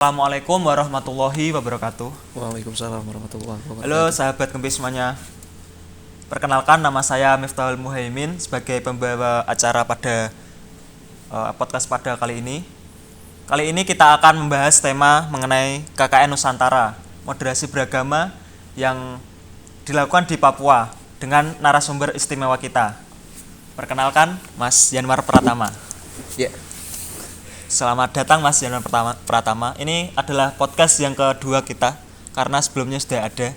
Assalamualaikum warahmatullahi wabarakatuh. Waalaikumsalam warahmatullahi Halo wabarakatuh. sahabat Kempis semuanya. Perkenalkan, nama saya Miftahul Muhaimin sebagai pembawa acara pada podcast pada kali ini. Kali ini kita akan membahas tema mengenai KKN Nusantara, moderasi beragama yang dilakukan di Papua dengan narasumber istimewa kita. Perkenalkan, Mas Yanwar Pratama. Ya, Selamat datang Mas Yanwar Pratama. Ini adalah podcast yang kedua kita karena sebelumnya sudah ada.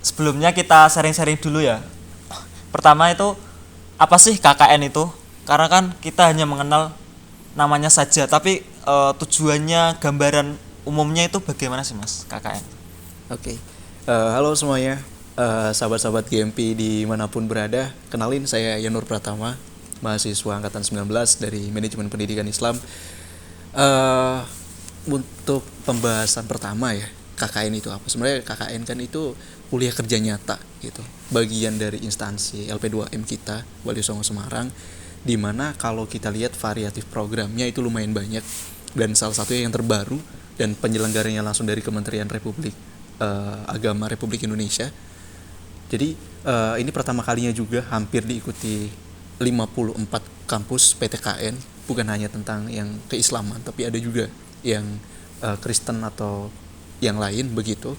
Sebelumnya kita sharing-sharing dulu ya. Pertama itu apa sih KKN itu? Karena kan kita hanya mengenal namanya saja, tapi tujuannya, gambaran umumnya itu bagaimana sih Mas KKN? oke. Halo semuanya, sahabat-sahabat GMP dimanapun berada. Kenalin, saya Yanur Pratama, mahasiswa Angkatan 19 dari Manajemen Pendidikan Islam. Untuk pembahasan pertama ya, KKN itu apa? Sebenarnya KKN kan itu kuliah kerja nyata gitu, bagian dari instansi LP2M kita, Wali Songo Semarang, dimana kalau kita lihat variatif programnya itu lumayan banyak, dan salah satunya yang terbaru dan penyelenggaranya langsung dari Kementerian Agama Republik Indonesia. Jadi ini pertama kalinya juga hampir diikuti 54 kampus PTKN, bukan hanya tentang yang keislaman, tapi ada juga yang Kristen atau yang lain begitu.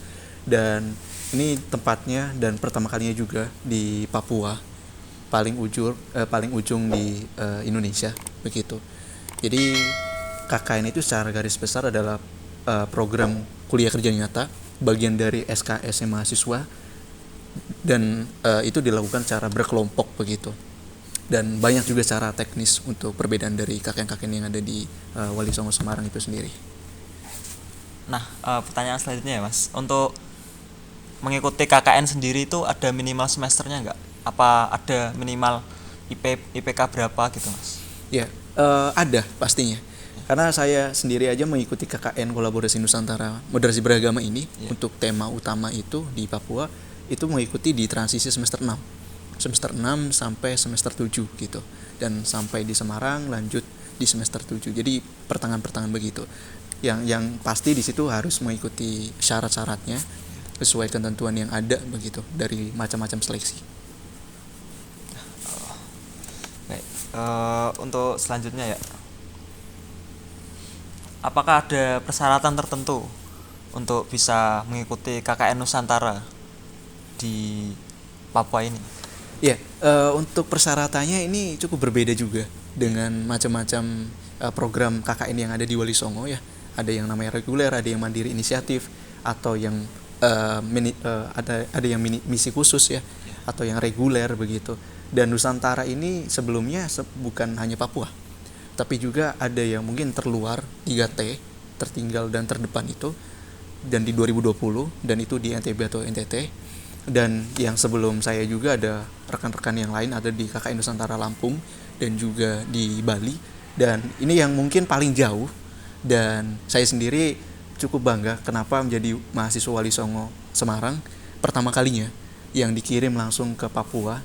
Dan ini tempatnya dan pertama kalinya juga di Papua, paling ujung di Indonesia begitu. Jadi KKN itu secara garis besar adalah program kuliah kerja nyata, bagian dari SKS mahasiswa, dan itu dilakukan secara berkelompok begitu. Dan banyak juga cara teknis untuk perbedaan dari KKN-KKN yang ada di Wali Songo Semarang itu sendiri. Nah, pertanyaan selanjutnya ya Mas, untuk mengikuti KKN sendiri itu ada minimal semesternya nggak? Apa ada minimal IPK berapa gitu Mas? Ya, ada pastinya. Karena saya sendiri aja mengikuti KKN Kolaborasi Nusantara Moderasi Beragama ini, untuk tema utama itu di Papua, itu mengikuti di transisi semester 6. Semester 6 sampai semester 7 gitu. Dan sampai di Semarang lanjut di semester 7. Jadi pertengahan-pertengahan begitu. Yang pasti di situ harus mengikuti syarat-syaratnya sesuai ketentuan yang ada begitu dari macam-macam seleksi. Baik, untuk selanjutnya ya, apakah ada persyaratan tertentu untuk bisa mengikuti KKN Nusantara di Papua ini? Ya, untuk persyaratannya ini cukup berbeda juga dengan macam-macam program KKN yang ada di Wali Songo ya. Ada yang namanya reguler, ada yang mandiri inisiatif, atau yang ada yang misi khusus ya, atau yang reguler begitu. Dan Nusantara ini sebelumnya bukan hanya Papua, tapi juga ada yang mungkin terluar 3T, tertinggal dan terdepan itu, dan di 2020, dan itu di NTB atau NTT. Dan yang sebelum saya juga ada rekan-rekan yang lain ada di KKN Nusantara Lampung dan juga di Bali. Dan ini yang mungkin paling jauh, dan saya sendiri cukup bangga kenapa menjadi mahasiswa Wali Songo Semarang pertama kalinya yang dikirim langsung ke Papua,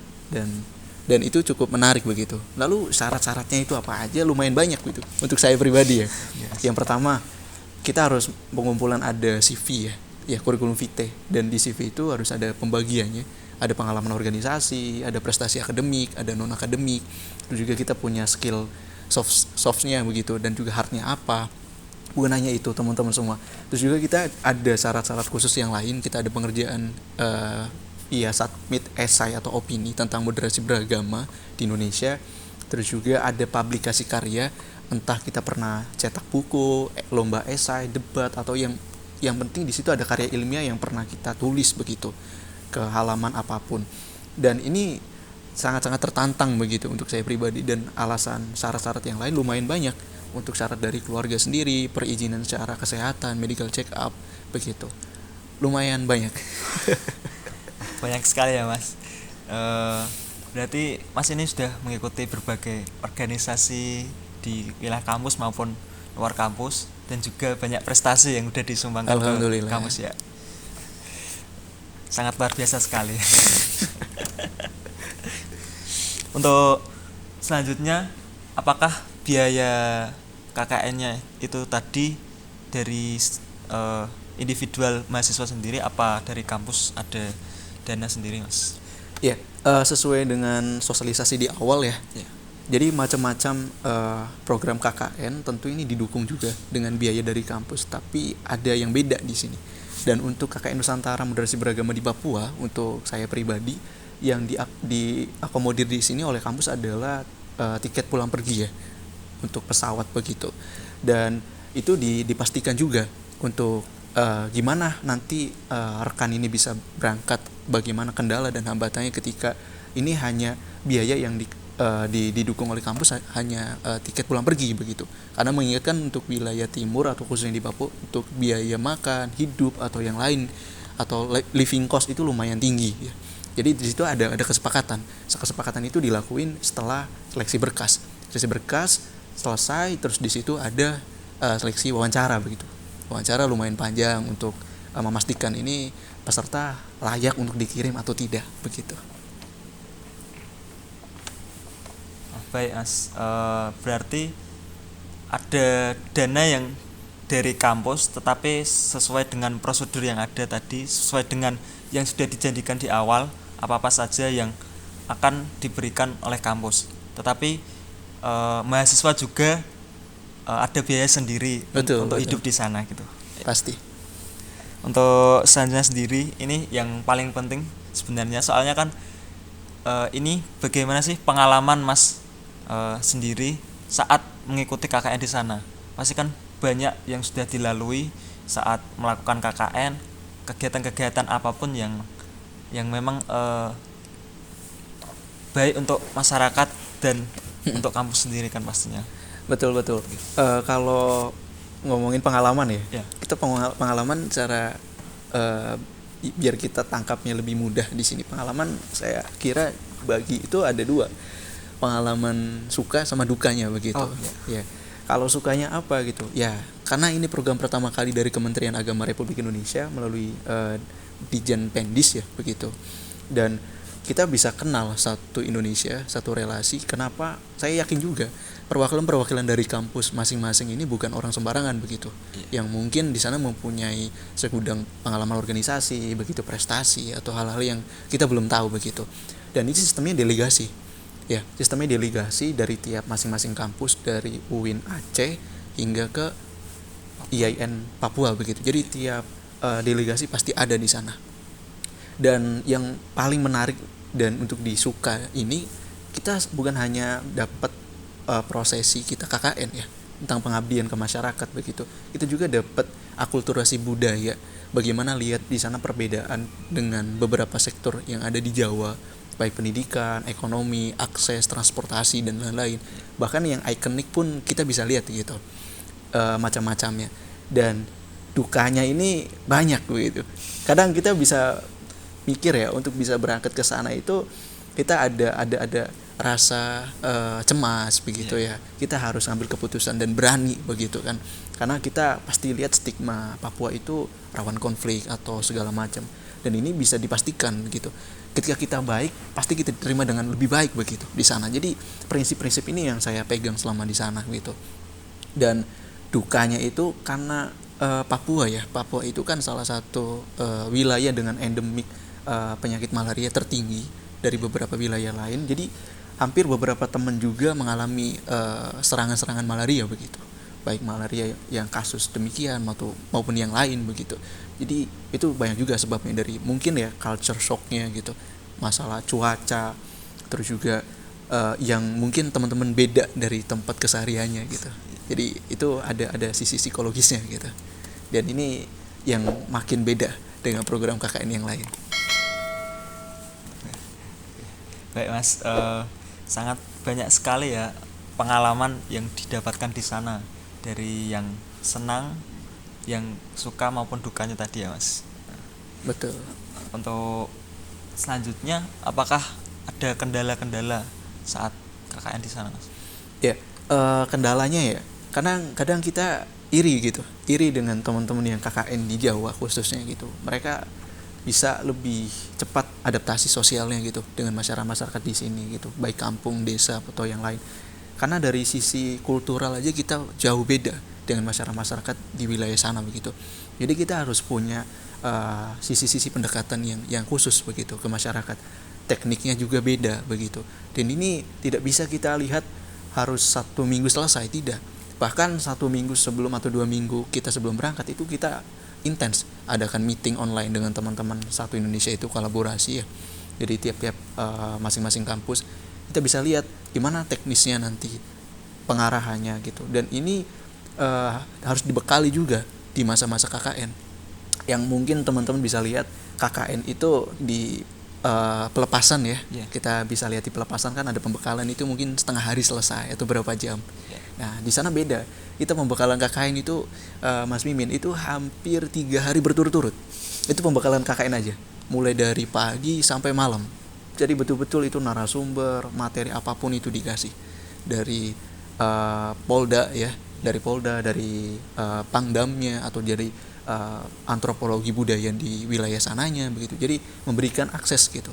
dan itu cukup menarik begitu. Lalu syarat-syaratnya itu apa aja? Lumayan banyak gitu untuk saya pribadi ya. Yang pertama, kita harus pengumpulan ada CV ya kurikulum vitae, dan di CV itu harus ada pembagiannya, ada pengalaman organisasi, ada prestasi akademik, ada non akademik, terus juga kita punya skill softnya begitu, dan juga hardnya apa. Bukan hanya itu teman-teman semua, terus juga kita ada syarat-syarat khusus yang lain. Kita ada pengerjaan submit esai atau opini tentang moderasi beragama di Indonesia. Terus juga ada publikasi karya, entah kita pernah cetak buku, lomba esai, debat, atau yang penting di situ ada karya ilmiah yang pernah kita tulis begitu ke halaman apapun. Dan ini sangat-sangat tertantang begitu untuk saya pribadi, dan alasan syarat-syarat yang lain lumayan banyak. Untuk syarat dari keluarga sendiri, perizinan secara kesehatan, medical check up begitu, lumayan banyak. Banyak sekali ya Mas. Berarti Mas ini sudah mengikuti berbagai organisasi di wilayah kampus maupun luar kampus, dan juga banyak prestasi yang sudah disumbangkan ke kampus ya. Sangat luar biasa sekali. Untuk selanjutnya, apakah biaya KKN-nya itu tadi dari individual mahasiswa sendiri apa dari kampus ada dana sendiri, Mas? Ya, sesuai dengan sosialisasi di awal ya. Ya. Jadi macam-macam program KKN tentu ini didukung juga dengan biaya dari kampus, tapi ada yang beda di sini. Dan untuk KKN Nusantara Moderasi Beragama di Papua, untuk saya pribadi yang diakomodir di sini oleh kampus adalah tiket pulang pergi ya, untuk pesawat begitu. Dan itu dipastikan juga untuk gimana nanti rekan ini bisa berangkat, bagaimana kendala dan hambatannya ketika ini hanya biaya yang didukung oleh kampus hanya tiket pulang pergi begitu. Karena mengingatkan untuk wilayah timur atau khususnya di Papua untuk biaya makan, hidup atau yang lain atau living cost itu lumayan tinggi ya. Jadi di situ ada kesepakatan. Kesepakatan itu dilakuin setelah seleksi berkas. Seleksi berkas selesai, terus di situ ada seleksi wawancara begitu. Wawancara lumayan panjang untuk memastikan ini peserta layak untuk dikirim atau tidak begitu. Baik, Mas. Berarti ada dana yang dari kampus tetapi sesuai dengan prosedur yang ada tadi, sesuai dengan yang sudah dijanjikan di awal, apa-apa saja yang akan diberikan oleh kampus. Tetapi mahasiswa juga ada biaya sendiri untuk hidup di sana gitu. Pasti. Untuk selanjutnya sendiri ini yang paling penting sebenarnya, soalnya kan ini bagaimana sih pengalaman Mas sendiri saat mengikuti KKN di sana? Pasti kan banyak yang sudah dilalui saat melakukan KKN, kegiatan-kegiatan apapun yang memang baik untuk masyarakat dan untuk kampus sendiri kan pastinya. Betul. Kalau ngomongin pengalaman ya. Ya. Kita pengalaman secara biar kita tangkapnya lebih mudah di sini. Pengalaman saya kira bagi itu ada dua. Pengalaman suka sama dukanya begitu. Ya. Kalau sukanya apa gitu? Ya, karena ini program pertama kali dari Kementerian Agama Republik Indonesia melalui Dijen Pendis ya begitu. Dan kita bisa kenal satu Indonesia, satu relasi. Kenapa? Saya yakin juga perwakilan dari kampus masing-masing ini bukan orang sembarangan begitu. Yang mungkin di sana mempunyai segudang pengalaman organisasi, begitu prestasi atau hal-hal yang kita belum tahu begitu. Dan ini sistemnya delegasi. Ya, sistemnya delegasi dari tiap masing-masing kampus dari UIN Aceh hingga ke IAIN Papua begitu. Jadi tiap delegasi pasti ada di sana. Dan yang paling menarik dan untuk disuka ini, kita bukan hanya dapat prosesi kita KKN ya tentang pengabdian ke masyarakat begitu. Kita juga dapat akulturasi budaya. Bagaimana lihat di sana perbedaan dengan beberapa sektor yang ada di Jawa, baik pendidikan, ekonomi, akses, transportasi dan lain-lain. Bahkan yang ikonik pun kita bisa lihat gitu, macam-macamnya. Dan dukanya ini banyak begitu. Kadang kita bisa mikir ya, untuk bisa berangkat ke sana itu kita ada rasa cemas begitu ya. Kita harus ambil keputusan dan berani begitu kan. Karena kita pasti lihat stigma Papua itu rawan konflik atau segala macam. Dan ini bisa dipastikan gitu. Ketika kita baik, pasti kita diterima dengan lebih baik begitu di sana. Jadi prinsip-prinsip ini yang saya pegang selama di sana gitu. Dan dukanya itu karena Papua ya. Papua itu kan salah satu wilayah dengan endemik penyakit malaria tertinggi dari beberapa wilayah lain. Jadi hampir beberapa teman juga mengalami serangan-serangan malaria begitu. Baik malaria yang kasus demikian maupun yang lain begitu. Jadi itu banyak juga sebabnya dari mungkin ya culture shocknya gitu, masalah cuaca, terus juga yang mungkin teman-teman beda dari tempat kesehariannya gitu. Jadi itu ada sisi psikologisnya gitu. Dan ini yang makin beda dengan program KKN yang lain. Baik Mas, sangat banyak sekali ya pengalaman yang didapatkan di sana, dari yang senang, yang suka maupun dukanya tadi ya Mas. Betul. Untuk selanjutnya, apakah ada kendala-kendala saat KKN di sana Mas? Ya, kendalanya ya, kadang kita iri dengan teman-teman yang KKN di Jawa khususnya gitu. Mereka bisa lebih cepat adaptasi sosialnya gitu dengan masyarakat di sini gitu, baik kampung, desa atau yang lain. karena dari sisi kultural aja kita jauh beda dengan masyarakat di wilayah sana begitu. Jadi kita harus punya sisi-sisi pendekatan yang khusus begitu ke masyarakat. Tekniknya juga beda begitu. Dan ini tidak bisa kita lihat harus 1 minggu selesai, tidak. Bahkan 1 minggu sebelum atau 2 minggu kita sebelum berangkat itu kita intens adakan meeting online dengan teman-teman satu Indonesia itu, kolaborasi ya. Jadi tiap-tiap masing-masing kampus kita bisa lihat gimana teknisnya nanti pengarahannya gitu. Dan ini harus dibekali juga di masa-masa KKN. Yang mungkin teman-teman bisa lihat KKN itu di pelepasan ya. Kita bisa lihat di pelepasan kan ada pembekalan itu mungkin setengah hari selesai atau berapa jam. Nah di sana beda, kita pembekalan KKN itu Mas Mimin itu hampir 3 hari berturut-turut. Itu pembekalan KKN aja, mulai dari pagi sampai malam. Jadi betul-betul itu narasumber, materi apapun itu dikasih dari Polda ya, dari Pangdamnya atau dari antropologi budaya di wilayah sananya begitu. Jadi memberikan akses gitu.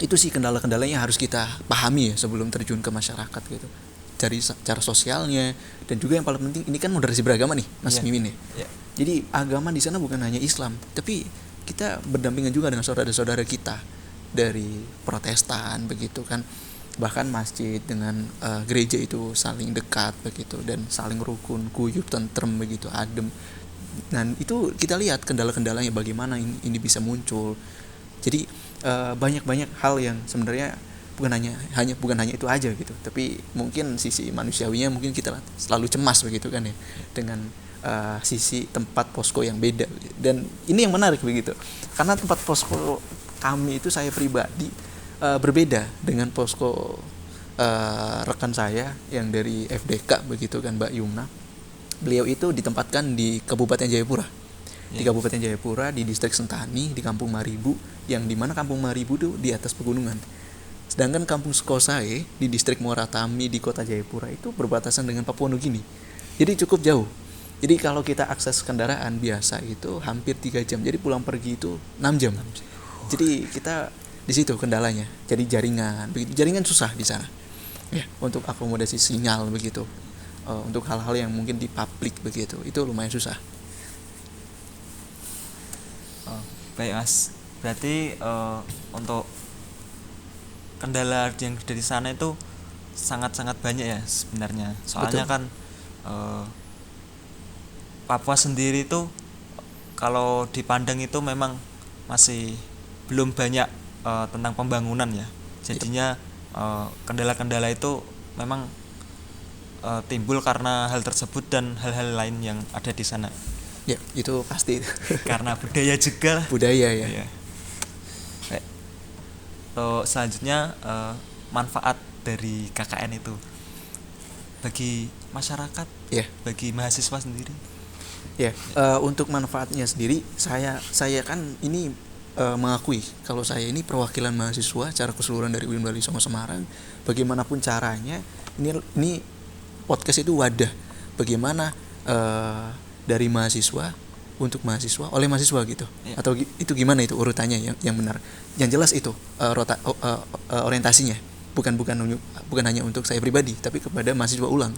Itu sih kendala-kendalanya harus kita pahami ya sebelum terjun ke masyarakat gitu. Dari cara sosialnya, dan juga yang paling penting ini kan moderasi beragama nih Mas Mimin ya. Jadi agama di sana bukan hanya Islam, tapi kita berdampingan juga dengan saudara-saudara kita dari Protestan begitu kan. Bahkan masjid dengan gereja itu saling dekat begitu dan saling rukun, guyup, tentrem begitu, adem. Dan itu kita lihat kendala-kendalanya bagaimana ini bisa muncul. Jadi banyak hal yang sebenarnya bukan hanya itu aja gitu, tapi mungkin sisi manusiawinya mungkin kita selalu cemas begitu kan ya, dengan sisi tempat posko yang beda. Dan ini yang menarik begitu, karena tempat posko kami itu saya pribadi berbeda dengan posko rekan saya yang dari FDK begitu kan, Mbak Yumna. Beliau itu ditempatkan di Kabupaten Jayapura. Di Kabupaten Jayapura, di distrik Sentani, di Kampung Maribu, yang dimana Kampung Maribu itu di atas pegunungan. Sedangkan Kampung Sukosae di distrik Moratami di kota Jayapura itu berbatasan dengan Papua Nugini. Jadi cukup jauh. Jadi kalau kita akses kendaraan biasa itu hampir 3 jam. Jadi pulang pergi itu 6 jam. Jadi kita di situ kendalanya. Jadi jaringan susah di sana. Ya, untuk akomodasi sinyal begitu. Untuk hal-hal yang mungkin di publik begitu, itu lumayan susah. Baik Mas, berarti untuk kendala yang dari sana itu sangat-sangat banyak ya sebenarnya. Soalnya betul. Kan Papua sendiri itu kalau dipandang itu memang masih belum banyak tentang pembangunan ya. Jadinya kendala-kendala itu memang timbul karena hal tersebut dan hal-hal lain yang ada di sana. Ya, itu pasti. Karena budaya juga lah. Budaya ya. Baik. Selanjutnya manfaat dari KKN itu bagi masyarakat, bagi mahasiswa sendiri. Ya, untuk manfaatnya sendiri, saya kan ini mengakui kalau saya ini perwakilan mahasiswa secara keseluruhan dari UIN Walisongo Semarang. Bagaimanapun caranya, ini podcast itu wadah bagaimana dari mahasiswa untuk mahasiswa oleh mahasiswa gitu. Atau itu gimana itu urutannya yang benar. Yang jelas itu orientasinya bukan hanya untuk saya pribadi, tapi kepada mahasiswa ulang,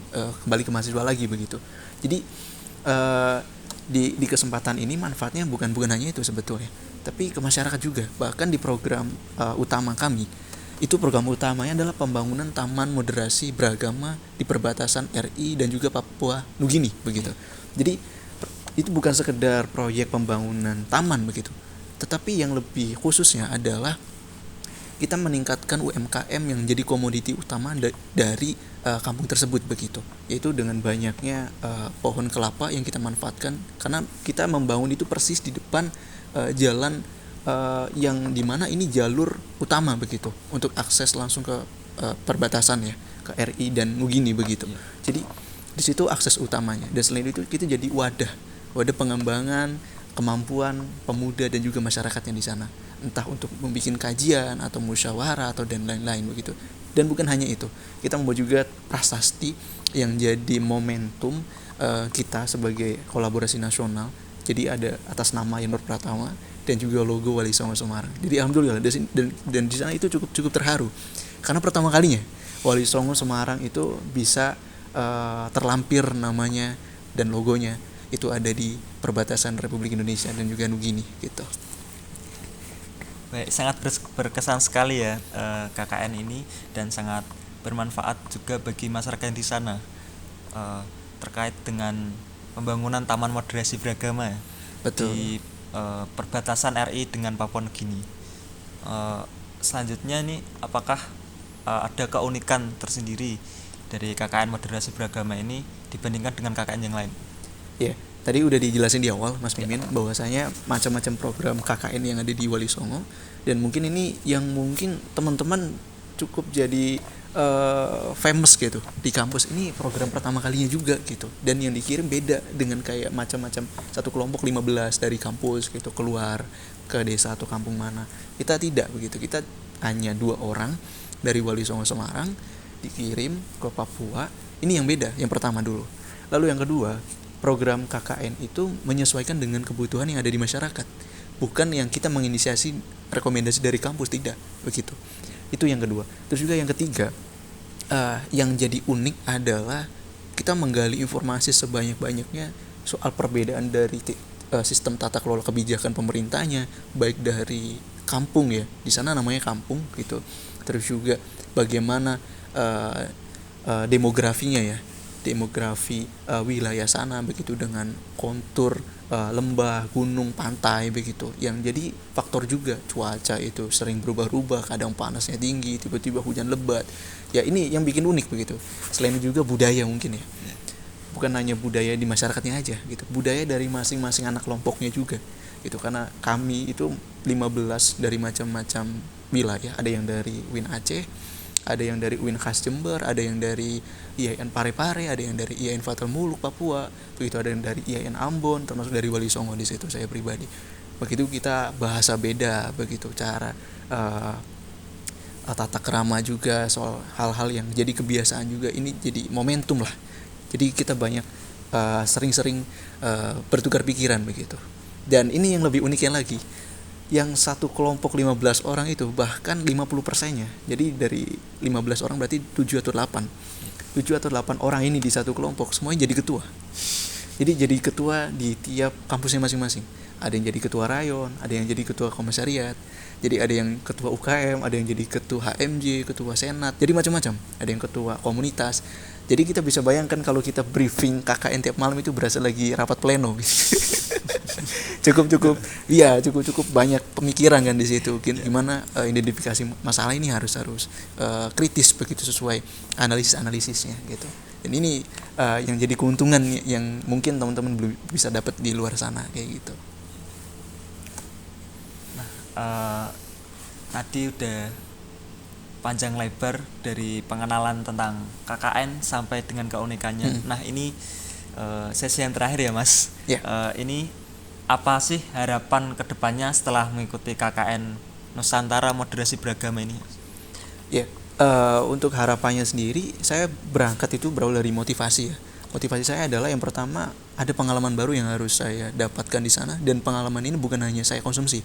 kembali ke mahasiswa lagi begitu. Jadi di kesempatan ini manfaatnya bukan hanya itu sebetulnya, tapi ke masyarakat juga. Bahkan di program utama kami itu, program utamanya adalah pembangunan taman moderasi beragama di perbatasan RI dan juga Papua Nugini begitu. Jadi itu bukan sekedar proyek pembangunan taman begitu, tetapi yang lebih khususnya adalah kita meningkatkan UMKM yang jadi komoditi utama dari kampung tersebut begitu, yaitu dengan banyaknya pohon kelapa yang kita manfaatkan, karena kita membangun itu persis di depan jalan yang dimana ini jalur utama begitu untuk akses langsung ke perbatasan ya, ke RI dan Nugini begitu. Jadi di situ akses utamanya, dan selain itu kita jadi wadah pengembangan kemampuan pemuda dan juga masyarakat yang di sana, entah untuk membuat kajian atau musyawarah atau dan lain-lain begitu. Dan bukan hanya itu, kita membuat juga prasasti yang jadi momentum kita sebagai kolaborasi nasional. Jadi ada atas nama Yenur Pratama dan juga logo Walisongo Semarang. Jadi alhamdulillah, dan di sana itu cukup terharu karena pertama kalinya Wali Songo Semarang itu bisa terlampir namanya dan logonya itu ada di perbatasan Republik Indonesia dan juga Nugini gitu. Baik, sangat berkesan sekali ya KKN ini, dan sangat bermanfaat juga bagi masyarakat yang di sana terkait dengan pembangunan Taman Moderasi Beragama ya, Betul. di perbatasan RI dengan Papua Nugini. Selanjutnya nih, apakah ada keunikan tersendiri dari KKN Moderasi Beragama ini dibandingkan dengan KKN yang lain? Ya, tadi udah dijelasin di awal Mas Mimin bahwasanya macam-macam program KKN yang ada di Wali Songo, dan mungkin ini yang mungkin teman-teman cukup jadi famous gitu di kampus. Ini program pertama kalinya juga gitu, dan yang dikirim beda dengan kayak macam-macam satu kelompok 15 dari kampus gitu keluar ke desa atau kampung mana. Kita tidak begitu, kita hanya 2 orang dari Wali Songo Semarang dikirim ke Papua. Ini yang beda, yang pertama dulu. Lalu yang kedua, program KKN itu menyesuaikan dengan kebutuhan yang ada di masyarakat, bukan yang kita menginisiasi rekomendasi dari kampus, tidak begitu. Itu yang kedua. Terus juga yang ketiga, yang jadi unik adalah kita menggali informasi sebanyak-banyaknya soal perbedaan dari sistem tata kelola kebijakan pemerintahnya, baik dari kampung ya, di sana namanya kampung gitu. Terus juga bagaimana demografinya ya, demografi wilayah sana begitu, dengan kontur lembah, gunung, pantai begitu. Yang jadi faktor juga cuaca itu sering berubah-ubah, kadang panasnya tinggi, tiba-tiba hujan lebat. Ya ini yang bikin unik begitu. Selain itu juga budaya mungkin ya. Bukan hanya budaya di masyarakatnya aja gitu. Budaya dari masing-masing anak kelompoknya juga gitu, karena kami itu 15 dari macam-macam wilayah. Ada yang dari UIN Aceh, ada yang dari UIN Khas Jember, ada yang dari IAIN Parepare, ada yang dari IAIN Fatal Muluk Papua, begitu, ada yang dari IAIN Ambon, termasuk dari Wali Songo di situ saya pribadi. Begitu kita bahasa beda, begitu cara tata kerama juga, soal hal-hal yang jadi kebiasaan juga, ini jadi momentum lah. Jadi kita banyak sering-sering bertukar pikiran begitu. Dan ini yang lebih uniknya lagi, yang satu kelompok 15 orang itu bahkan 50%-nya. Jadi dari 15 orang berarti 7 atau 8 orang ini di satu kelompok semuanya jadi ketua. Jadi jadi ketua di tiap kampusnya masing-masing. Ada yang jadi ketua rayon, ada yang jadi ketua komisariat, jadi ada yang ketua UKM, ada yang jadi ketua HMJ, ketua senat, jadi macam-macam. Ada yang ketua komunitas. Jadi kita bisa bayangkan kalau kita briefing KKN tiap malam itu berasa lagi rapat pleno. cukup banyak pemikiran kan di situ. Gimana identifikasi masalah ini harus kritis begitu, sesuai analisisnya gitu. Dan ini yang jadi keuntungan yang mungkin teman-teman belum bisa dapat di luar sana kayak gitu. Tadi udah panjang lebar dari pengenalan tentang KKN sampai dengan keunikannya. Nah ini sesi yang terakhir ya Mas. Ini apa sih harapan kedepannya setelah mengikuti KKN Nusantara Moderasi Beragama ini? Untuk harapannya sendiri, saya berangkat itu berawal dari motivasi ya. Motivasi saya adalah yang pertama, ada pengalaman baru yang harus saya dapatkan di sana, dan pengalaman ini bukan hanya saya konsumsi,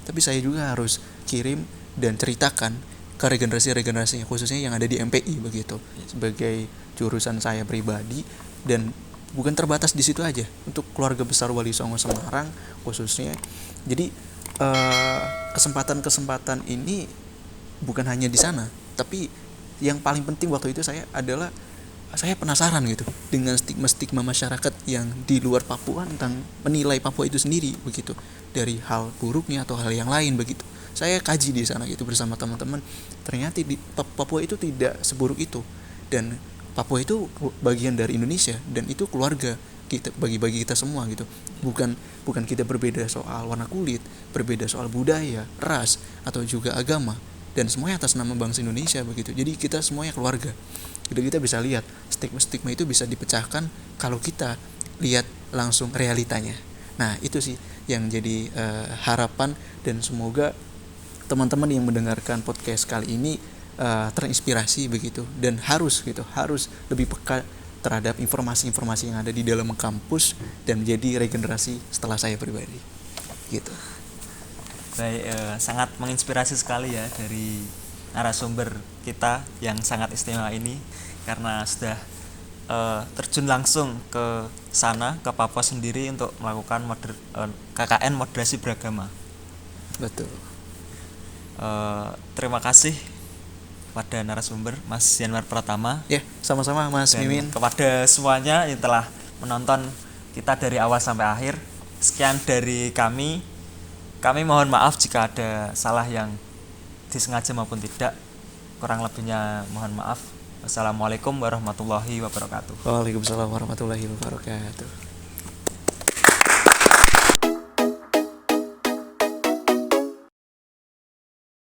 tapi saya juga harus kirim dan ceritakan ke regenerasi-regenerasinya, khususnya yang ada di MPI begitu, sebagai jurusan saya pribadi. Dan bukan terbatas di situ aja, untuk keluarga besar Wali Songo Semarang khususnya. Jadi kesempatan-kesempatan ini bukan hanya di sana, tapi yang paling penting waktu itu saya penasaran gitu dengan stigma masyarakat yang di luar Papua tentang menilai Papua itu sendiri begitu, dari hal buruknya atau hal yang lain begitu. Saya kaji di sana gitu bersama teman-teman. Ternyata di Papua itu tidak seburuk itu, dan Papua itu bagian dari Indonesia, dan itu keluarga kita, bagi kita semua gitu. Bukan kita berbeda soal warna kulit, berbeda soal budaya, ras, atau juga agama, dan semuanya atas nama bangsa Indonesia begitu. Jadi kita semuanya keluarga. Jadi kita bisa lihat stigma itu bisa dipecahkan kalau kita lihat langsung realitanya. Nah itu sih yang jadi harapan, dan semoga teman-teman yang mendengarkan podcast kali ini terinspirasi begitu, dan harus lebih peka terhadap informasi-informasi yang ada di dalam kampus dan menjadi regenerasi setelah saya pribadi gitu. Baik, sangat menginspirasi sekali ya dari narasumber kita yang sangat istimewa ini karena sudah terjun langsung ke sana, ke Papua sendiri untuk melakukan KKN moderasi beragama. Betul. Terima kasih pada narasumber Mas Yanwar Pratama. Ya, sama-sama Mas Dan Mimin. kepada semuanya yang telah menonton kita dari awal sampai akhir. Sekian dari kami. Kami mohon maaf jika ada salah yang disengaja maupun tidak. Kurang lebihnya mohon maaf. Wassalamualaikum warahmatullahi wabarakatuh. Waalaikumsalam warahmatullahi wabarakatuh.